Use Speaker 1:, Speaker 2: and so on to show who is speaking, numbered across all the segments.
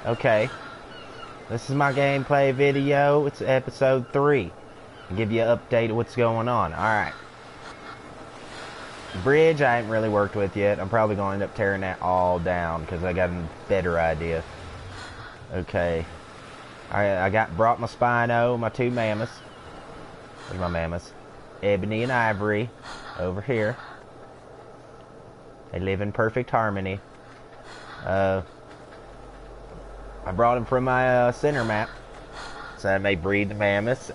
Speaker 1: Okay. This is my gameplay video. It's episode 3. I'll give you an update of what's going on. Alright. Bridge I haven't really worked with yet. I'm probably going to end up tearing that all down because I got a better idea. Okay. I brought my Spino, my 2 mammoths. Where's my mammoths? Ebony and Ivory over here. They live in perfect harmony. I brought them from my center map, so I may breed the mammoths.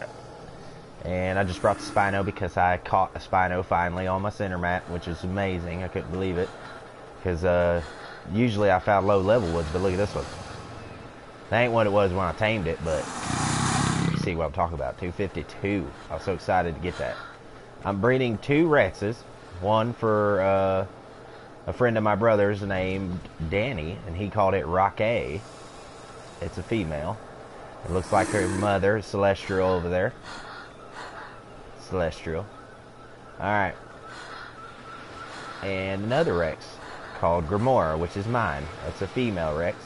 Speaker 1: And I just brought the Spino because I caught a Spino finally on my center map, which is amazing. I couldn't believe it, because usually I found low level ones, but look at this one. That ain't what it was when I tamed it, but you see what I'm talking about. 252. I was so excited to get that. I'm breeding 2 Rexes, one for a friend of my brother's named Danny, and he called it Rocky. It's a female. It looks like her mother, Celestial, over there. Celestial. Alright. And another Rex called Grimoire, which is mine. That's a female Rex.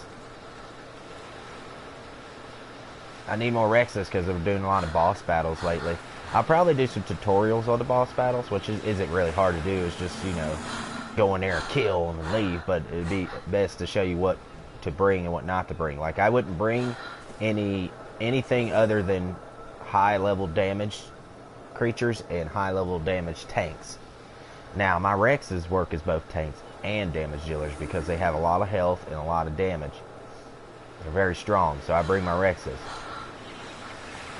Speaker 1: I need more Rexes because I'm doing a lot of boss battles lately. I'll probably do some tutorials on the boss battles, which isn't really hard to do. It's just, you know, go in there and kill and leave. But it'd be best to show you what to bring and what not to bring. Like, I wouldn't bring anything other than high level damage creatures and high level damage tanks. Now, my Rexes work as both tanks and damage dealers because they have a lot of health and a lot of damage. They're very strong, so I bring my Rexes.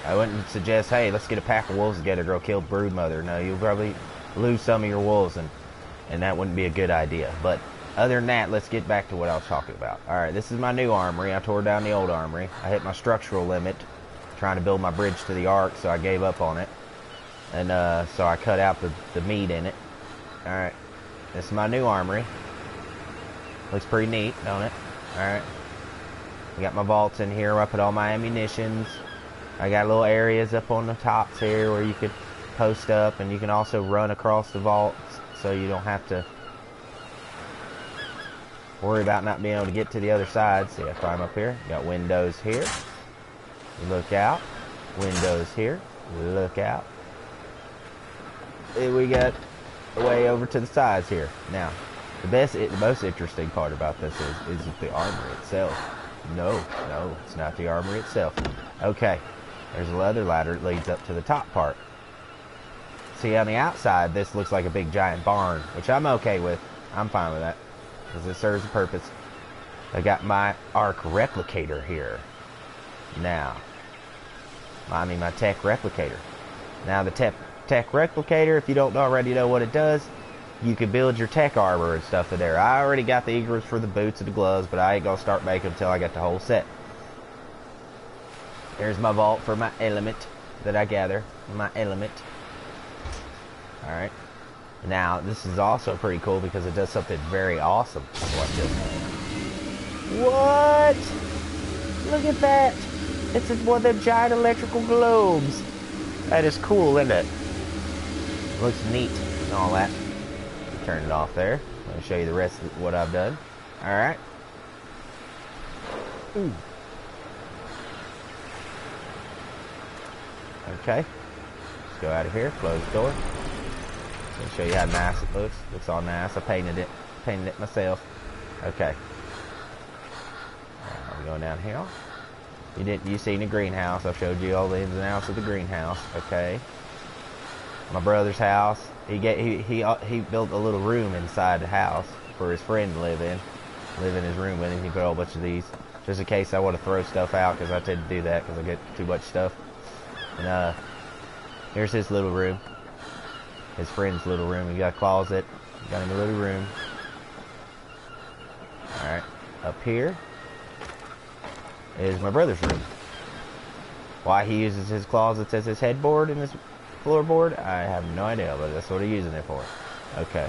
Speaker 1: I wouldn't suggest, hey, let's get a pack of wolves together, go kill Broodmother. No, you'll probably lose some of your wolves, and that wouldn't be a good idea. But other than that, let's get back to what I was talking about. Alright, this is my new armory. I tore down the old armory. I hit my structural limit trying to build my bridge to the Ark, so I gave up on it. And so I cut out the meat in it. Alright, this is my new armory. Looks pretty neat, don't it? Alright. I got my vaults in here where I put all my ammunitions. I got little areas up on the tops here where you could post up, and you can also run across the vaults so you don't have to worry about not being able to get to the other side. See, I climb up here. Got windows here. You look out. Windows here. Look out. And we got the way over to the sides here. Now, the most interesting part about this is the armory itself. No, it's not the armory itself. Okay, there's a leather ladder that leads up to the top part. See, on the outside, this looks like a big giant barn, which I'm okay with. I'm fine with that, because it serves a purpose. I got my Ark replicator here. Now, I mean my tech replicator. Now, the tech replicator, if you don't already know what it does, you can build your tech armor and stuff in there. I already got the Ingrams for the boots and the gloves, but I ain't gonna start making them until I get the whole set. There's my vault for my element that I gather. My element. Alright. Now, this is also pretty cool because it does something very awesome. Watch this. What? Look at that. It's one of them giant electrical globes. That is cool, isn't it? Looks neat and all that. Turn it off there. Let me show you the rest of what I've done. Alright. Okay. Let's go out of here. Close the door. Let me show you how nice it looks. Looks all nice. I painted it myself. Okay. I'm going down here. You seen the greenhouse. I showed you all the ins and outs of the greenhouse. Okay. My brother's house. He built a little room inside the house for his friend to live in his room with him. He put a whole bunch of these just in case I want to throw stuff out, because I tend to do that because I get too much stuff. And here's his little room, his friend's little room. He got a closet, got him a little room. All right, up here is my brother's room. Why he uses his closets as his headboard and his floorboard, I have no idea, but that's what he's using it for. Okay.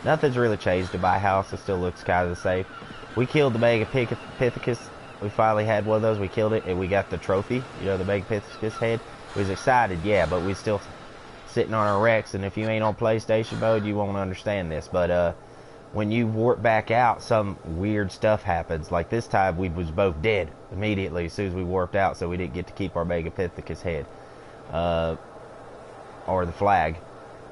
Speaker 1: Nothing's really changed to my house. It still looks kind of the same. We killed the Megapithecus. We finally had one of those. We killed it, and we got the trophy. You know, the Megapithecus head. We was excited, yeah, but we still sitting on our Rex, and if you ain't on PlayStation mode, you won't understand this. But when you warp back out, some weird stuff happens. Like this time, we was both dead immediately as soon as we warped out, so we didn't get to keep our Megapithecus head. Or the flag.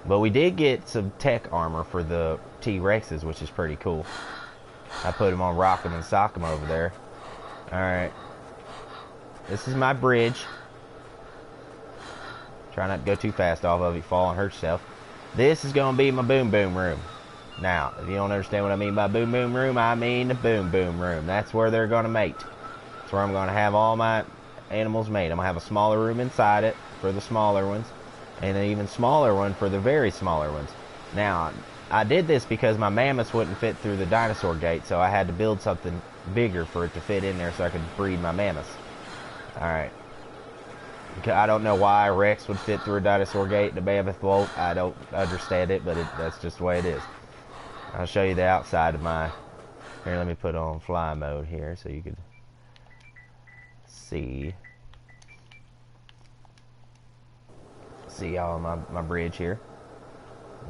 Speaker 1: But we did get some tech armor for the T-Rexes, which is pretty cool. I put them on Rock'em and Sock'em over there. Alright. This is my bridge. Try not to go too fast off of it, fall and hurt yourself. This is going to be my boom boom room. Now, if you don't understand what I mean by boom boom room, I mean the boom boom room. That's where they're going to mate. That's where I'm going to have all my animals mate. I'm going to have a smaller room inside it for the smaller ones, and an even smaller one for the very smaller ones. Now, I did this because my mammoths wouldn't fit through the dinosaur gate, so I had to build something bigger for it to fit in there so I could breed my mammoths. Alright. I don't know why Rex would fit through a dinosaur gate and a mammoth won't. I don't understand it, but that's just the way it is. I'll show you the outside of my... Here, let me put on fly mode here so you can see. See y'all my bridge here.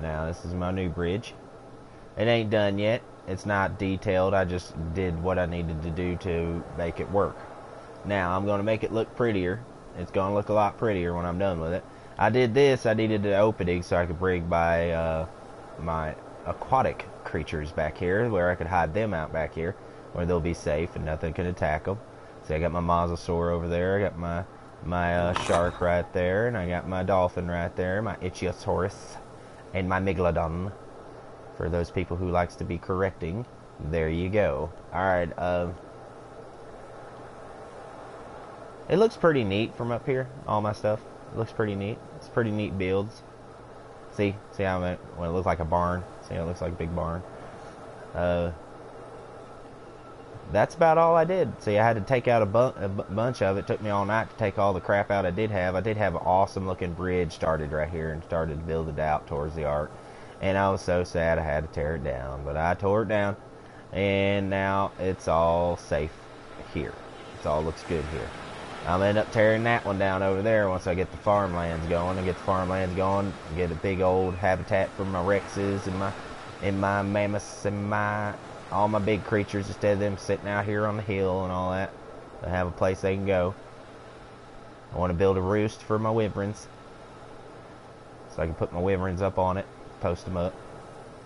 Speaker 1: Now, this is my new bridge. It ain't done yet. It's not detailed. I just did what I needed to do to make it work. Now, I'm going to make it look prettier. It's going to look a lot prettier when I'm done with it. I did this. I needed an opening so I could bring my my aquatic creatures back here, where I could hide them out back here, where they'll be safe and nothing can attack them. See, I got my mosasaur over there. I got my shark right there, and I got my dolphin right there, my ichthyosaurus, and my megalodon. For those people who likes to be correcting, there you go. Alright, it looks pretty neat from up here, all my stuff. It looks pretty neat. It's pretty neat builds. See how it looks like a barn? See how it looks like a big barn? That's about all I did. See, I had to take out a bunch of it. It took me all night to take all the crap out I did have. I did have an awesome looking bridge started right here and started to build it out towards the Ark. And I was so sad I had to tear it down. But I tore it down. And now it's all safe here. It all looks good here. I'll end up tearing that one down over there once I get the farmlands going. Get a big old habitat for my Rexes and my mammoths and all my big creatures, instead of them sitting out here on the hill and all that. They have a place they can go. I want to build a roost for my wyverns, so I can put my wyverns up on it, post them up,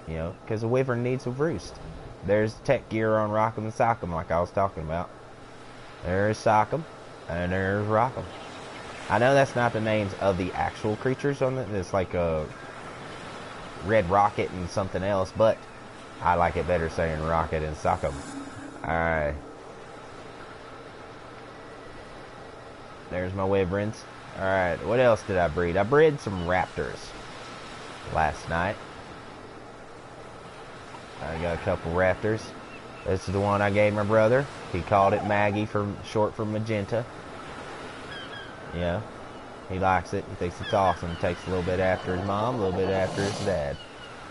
Speaker 1: you know, because a wyvern needs a roost. There's tech gear on Rock'em and Sock'em, like I was talking about. There's Sock'em, and there's Rock'em. I know that's not the names of the actual creatures on it. It's like a Red Rocket and something else, but I like it better saying Rocket and Sock'em. Alright. There's my wyverns. Alright, what else did I breed? I bred some raptors last night. I got a couple raptors. This is the one I gave my brother. He called it Maggie, short for magenta. Yeah, he likes it. He thinks it's awesome. He takes a little bit after his mom, a little bit after his dad.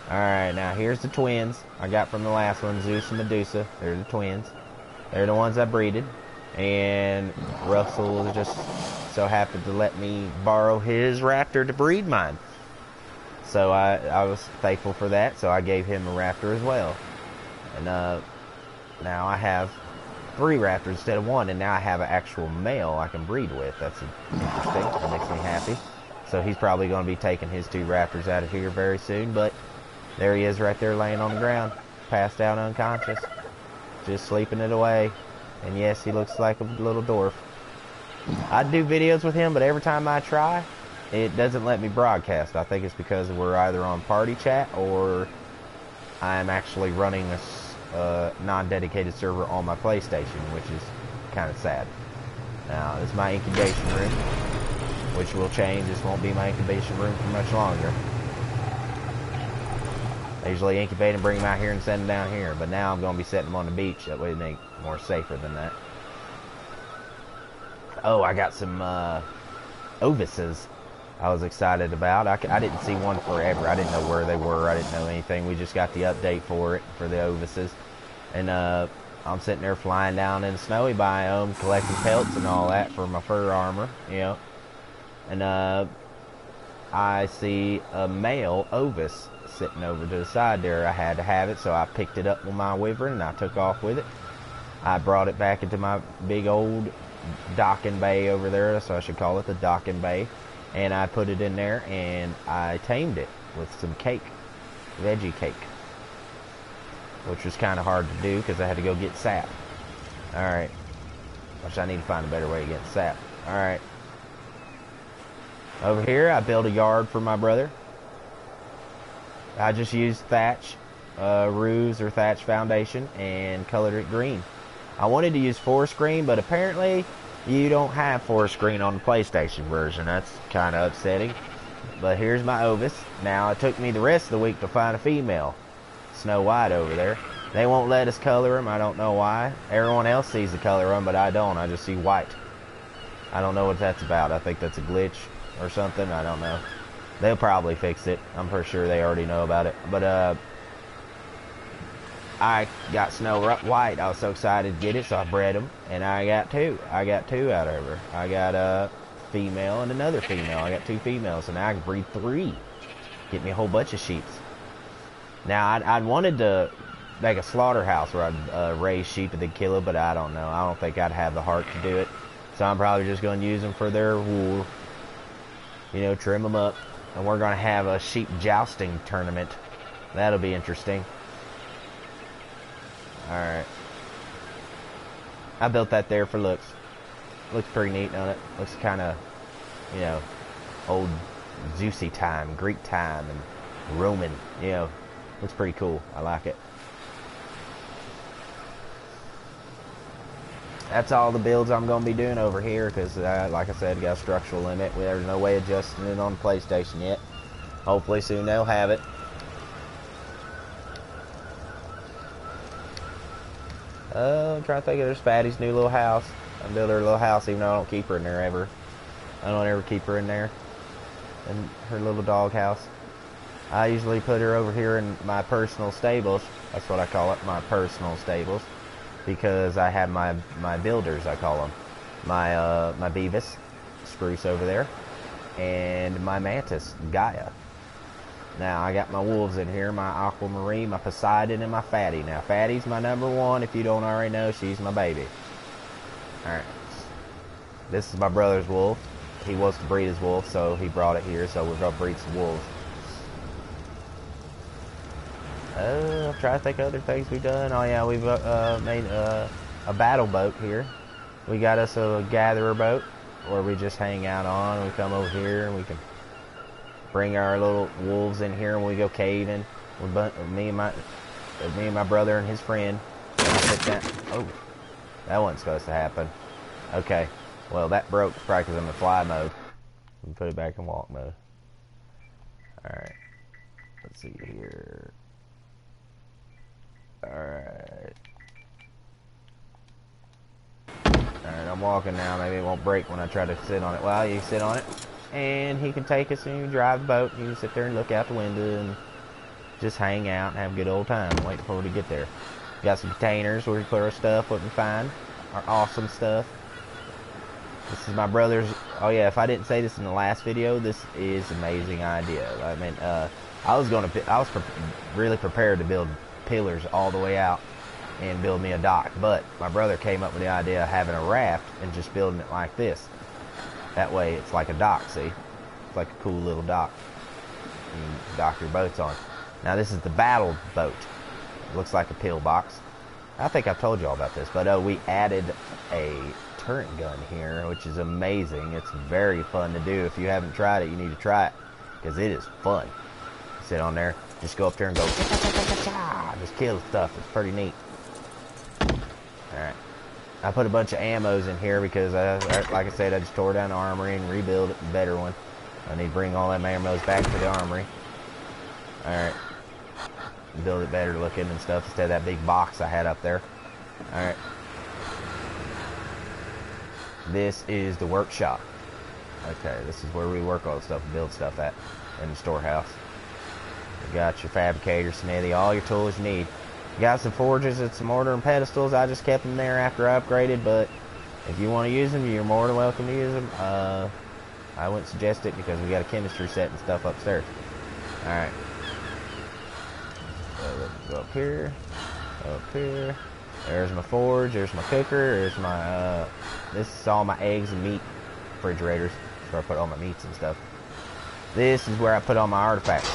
Speaker 1: Alright, now here's the twins I got from the last one, Zeus and Medusa. They're the twins. They're the ones I breeded. And Russell just so happened to let me borrow his raptor to breed mine. So I was thankful for that, so I gave him a raptor as well. And now I have 3 raptors instead of 1, and now I have an actual male I can breed with. That's interesting. That makes me happy. So he's probably going to be taking his 2 raptors out of here very soon, but there he is right there laying on the ground, passed out unconscious, just sleeping it away. And yes, he looks like a little dwarf. I do videos with him, but every time I try, it doesn't let me broadcast. I think it's because we're either on party chat or I'm actually running a non-dedicated server on my PlayStation, which is kind of sad. Now, this is my incubation room, which will change. This won't be my incubation room for much longer. I usually incubate and bring them out here and send them down here, but now I'm going to be setting them on the beach. That way they make more safer than that. Oh, I got some ovises I was excited about. I didn't see one forever. I didn't know where they were. I didn't know anything. We just got the update for it, for the ovises. And I'm sitting there flying down in the snowy biome, collecting pelts and all that for my fur armor, you know. And I see a male ovis sitting over to the side there. I had to have it, so I picked it up with my wyvern and I took off with it. I brought it back into my big old docking bay over there, so I should call it the docking bay, and I put it in there and I tamed it with some cake, veggie cake, which was kind of hard to do because I had to go get sap. Alright, which I need to find a better way to get sap. Alright, over here I built a yard for my brother. I just used thatch, roofs or thatch foundation, and colored it green. I wanted to use forest green, but apparently you don't have forest green on the PlayStation version. That's kind of upsetting. But here's my Ovis. Now, it took me the rest of the week to find a female Snow White over there. They won't let us color them. I don't know why. Everyone else sees the color them, but I don't. I just see white. I don't know what that's about. I think that's a glitch or something. I don't know. They'll probably fix it. I'm pretty sure they already know about it. But, I got Snow White. I was so excited to get it, so I bred them, and I got two. I got two out of her. I got a female and another female. I got two females, so now I can breed 3. Get me a whole bunch of sheep. Now, I'd wanted to make a slaughterhouse where I'd raise sheep and then kill them, but I don't know. I don't think I'd have the heart to do it. So I'm probably just going to use them for their wool. You know, trim them up. And we're going to have a sheep jousting tournament. That'll be interesting. Alright. I built that there for looks. Looks pretty neat, doesn't it? Looks kind of, you know, old Zeusy time, Greek time, and Roman. You know, looks pretty cool. I like it. That's all the builds I'm going to be doing over here because, like I said, got a structural limit. There's no way adjusting it on the PlayStation yet. Hopefully soon they'll have it. I'm trying to think of there's Fatty's new little house. I build her little house even though I don't keep her in there ever. I don't ever keep her in there. In her little dog house. I usually put her over here in my personal stables. That's what I call it, my personal stables. Because I have my builders, I call them. My Beavis, Spruce over there. And my Mantis, Gaia. Now, I got my wolves in here, my Aquamarine, my Poseidon, and my Fatty. Now, Fatty's my #1. If you don't already know, she's my baby. Alright. This is my brother's wolf. He wants to breed his wolf, so he brought it here, so we're going to breed some wolves. I'm trying to think of other things we've done. Oh, yeah, we've made a battle boat here. We got us a gatherer boat where we just hang out on. We come over here and we can bring our little wolves in here and we go caving. Me and my brother and his friend. Oh, that wasn't supposed to happen. Okay, well that broke probably because I'm in fly mode. Let me put it back in walk mode. Alright, let's see here. Alright. Alright, I'm walking now. Maybe it won't break when I try to sit on it. Well, you sit on it. And he can take us and you can drive the boat. You can sit there and look out the window and just hang out and have a good old time. Wait for we to get there. Got some containers where we put our stuff, what we find. Our awesome stuff. This is my brother's. Oh yeah, if I didn't say this in the last video, this is an amazing idea. I mean, I was really prepared to build pillars all the way out and build me a dock. But my brother came up with the idea of having a raft and just building it like this. That way it's like a dock, see? It's like a cool little dock. You can dock your boats on. Now this is the battle boat. It looks like a pillbox. I think I've told you all about this, but we added a turret gun here, which is amazing. It's very fun to do. If you haven't tried it, you need to try it, because it is fun. Sit on there, just go up there and go, just kill stuff. It's pretty neat. Alright. I put a bunch of ammos in here because, like I said, I just tore down the armory and rebuilt a better one. I need to bring all them ammos back to the armory. Alright. Build it better looking and stuff instead of that big box I had up there. Alright. This is the workshop. Okay, this is where we work all the stuff and build stuff at in the storehouse. You got your fabricator, smithy, all your tools you need. Got some forges and some mortar and pedestals. I just kept them there after I upgraded, but if you want to use them, you're more than welcome to use them. I wouldn't suggest it because we got a chemistry set and stuff upstairs. Alright. Go up here. Up here. There's my forge. There's my cooker. There's my, this is all my eggs and meat refrigerators. That's where I put all my meats and stuff. This is where I put all my artifacts.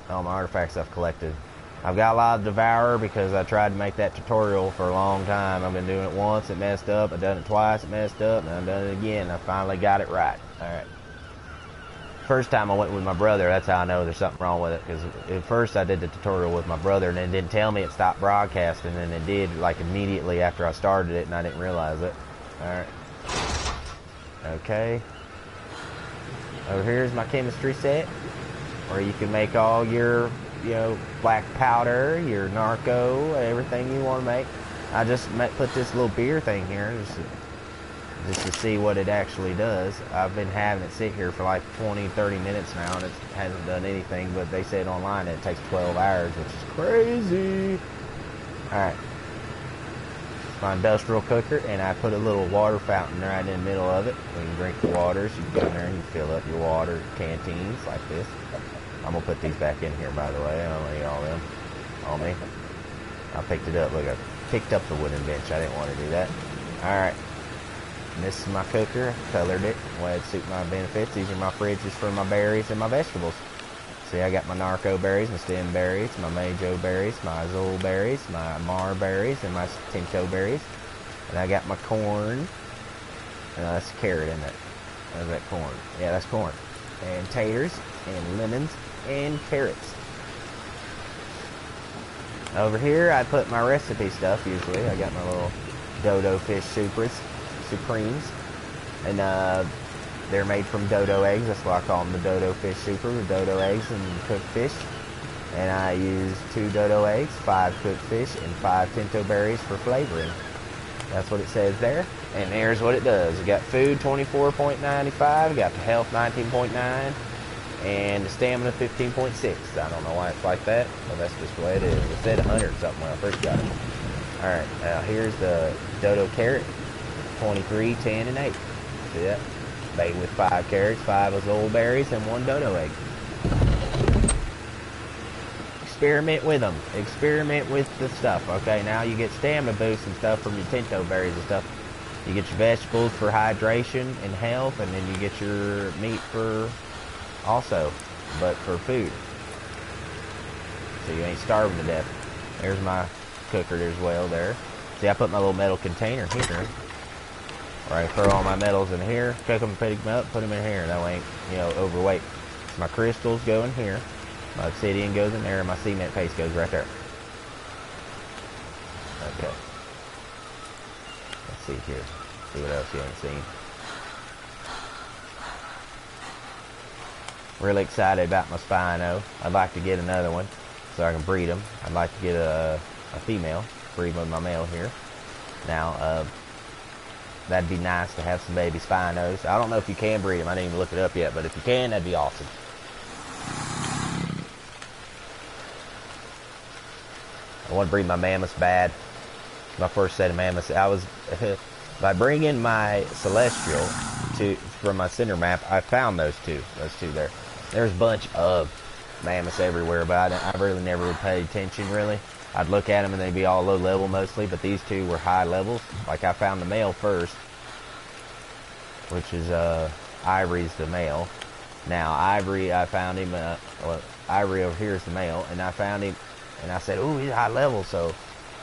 Speaker 1: All my artifacts I've collected. I've got a lot of Devourer because I tried to make that tutorial for a long time. I've been doing it once, it messed up. I've done it twice, it messed up. And I've done it again. I finally got it right. Alright. First time I went with my brother, that's how I know there's something wrong with it. Because at first I did the tutorial with my brother and it didn't tell me it stopped broadcasting. And it did like immediately after I started it and I didn't realize it. Alright. Okay. Over here is my chemistry set. Where you can make all your, you know, black powder, your narco, everything you want to make. I just put this little beer thing here just to see what it actually does. I've been having it sit here for like 20-30 minutes now and it hasn't done anything, but they said online that it takes 12 hours, which is crazy. Alright. My industrial cooker, and I put a little water fountain right in the middle of it. When you drink the waters, you go in there and you fill up your water canteens like this. I'm going to put these back in here, by the way. I don't need all them on me. I picked it up. Look, I picked up the wooden bench. I didn't want to do that. Alright. This is my cooker. Colored it the way it suit my benefits. These are my fridges for my berries and my vegetables. See, I got my narco berries, my stem berries, my majo berries, my azul berries, my mar berries, and my tinto berries. And I got my corn. That's carrot, isn't it? Is that corn? Yeah, that's corn. And taters, and lemons, and carrots. Over here, I put my recipe stuff, usually. I got my little dodo fish supremes. And, they're made from dodo eggs. That's why I call them the dodo fish super. The dodo eggs and cooked fish. And I use 2 dodo eggs, 5 cooked fish, and 5 tinto berries for flavoring. That's what it says there. And there's what it does. You got food 24.95, got the health 19.9, and the stamina 15.6. I don't know why it's like that, but that's just the way it is. It said 100 something when I first got it. Alright, now here's the dodo carrot. 23, 10, and 8. See that? Made with 5 carrots, 5 azul berries, and 1 dodo egg. Experiment with them. Experiment with the stuff. Okay, now you get stamina boosts and stuff from your tinto berries and stuff. You get your vegetables for hydration and health, and then you get your meat for also, but for food. So you ain't starving to death. There's my cooker as well there. See, I put my little metal container here. Where I throw all my metals in here, cook them, pick them up, put them in here. That way, you know, overweight. My crystals go in here. My obsidian goes in there, and my cement paste goes right there. Okay. Let's see here. See what else you haven't seen. Really excited about my Spino. I'd like to get another one so I can breed them. I'd like to get a female, breed with my male here. Now, that'd be nice to have some baby Spinos. I don't know if you can breed them. I didn't even look it up yet, but if you can, that'd be awesome. I want to breed my mammoths bad. My first set of mammoths. I was by bringing my celestial from my center map. I found those two there. There's a bunch of mammoths everywhere, but I really never paid attention really. I'd look at them and they'd be all low level mostly, but these two were high levels. Like I found the male first, which is Ivory's the male. Now Ivory, I found him. Well, Ivory over here is the male, and I found him, and I said, "Ooh, he's high level." So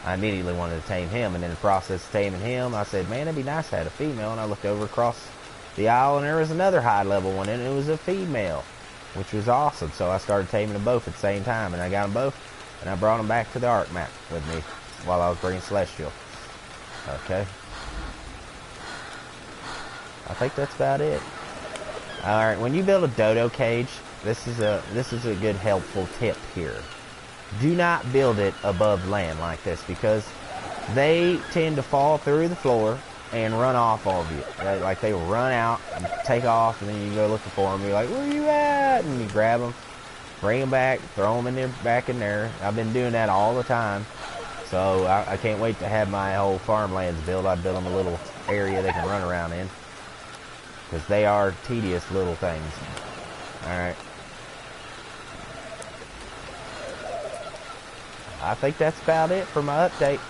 Speaker 1: I immediately wanted to tame him, and in the process of taming him, I said, "Man, it'd be nice to have a female." And I looked over across the aisle, and there was another high level one, and it was a female, which was awesome. So I started taming them both at the same time, and I got them both. And I brought them back to the Ark map with me while I was bringing Celestial. Okay. I think that's about it. Alright, when you build a dodo cage, this is a good helpful tip here. Do not build it above land like this because they tend to fall through the floor and run off of you. Like they will run out and take off, and then you go looking for them. You're like, "Where you at?" And you grab them. Bring them back, throw them back in there. I've been doing that all the time. So I can't wait to have my whole farmlands built. I build them a little area they can run around in. Because they are tedious little things. Alright. I think that's about it for my update.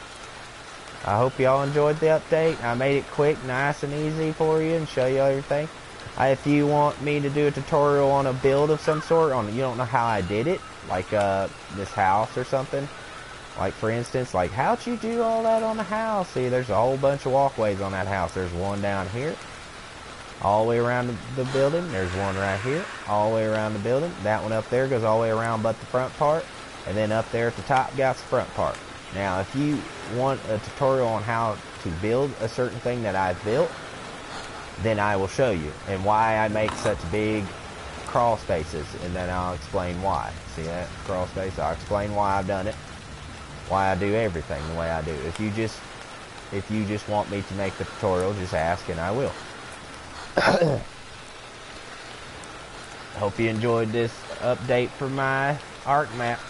Speaker 1: I hope y'all enjoyed the update. I made it quick, nice, and easy for you and show you everything. If you want me to do a tutorial on a build of some sort, you don't know how I did it, like this house or something. Like for instance, like how'd you do all that on the house? See, there's a whole bunch of walkways on that house. There's one down here, all the way around the building. There's one right here, all the way around the building. That one up there goes all the way around but the front part. And then up there at the top got the front part. Now, if you want a tutorial on how to build a certain thing that I've built, then I will show you. And why I make such big crawl spaces. And then I'll explain why. See that crawl space? I'll explain why I've done it. Why I do everything the way I do. If you just want me to make the tutorial, just ask and I will. Hope you enjoyed this update for my Ark map.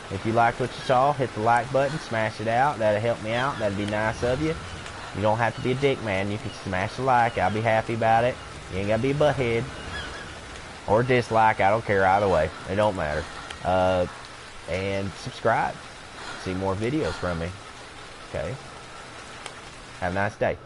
Speaker 1: If you liked what you saw, hit the like button, smash it out. That'll help me out. That'd be nice of you. You don't have to be a dick, man. You can smash the like. I'll be happy about it. You ain't gotta be a butthead. Or dislike. I don't care either way. It don't matter. And subscribe. See more videos from me. Okay? Have a nice day.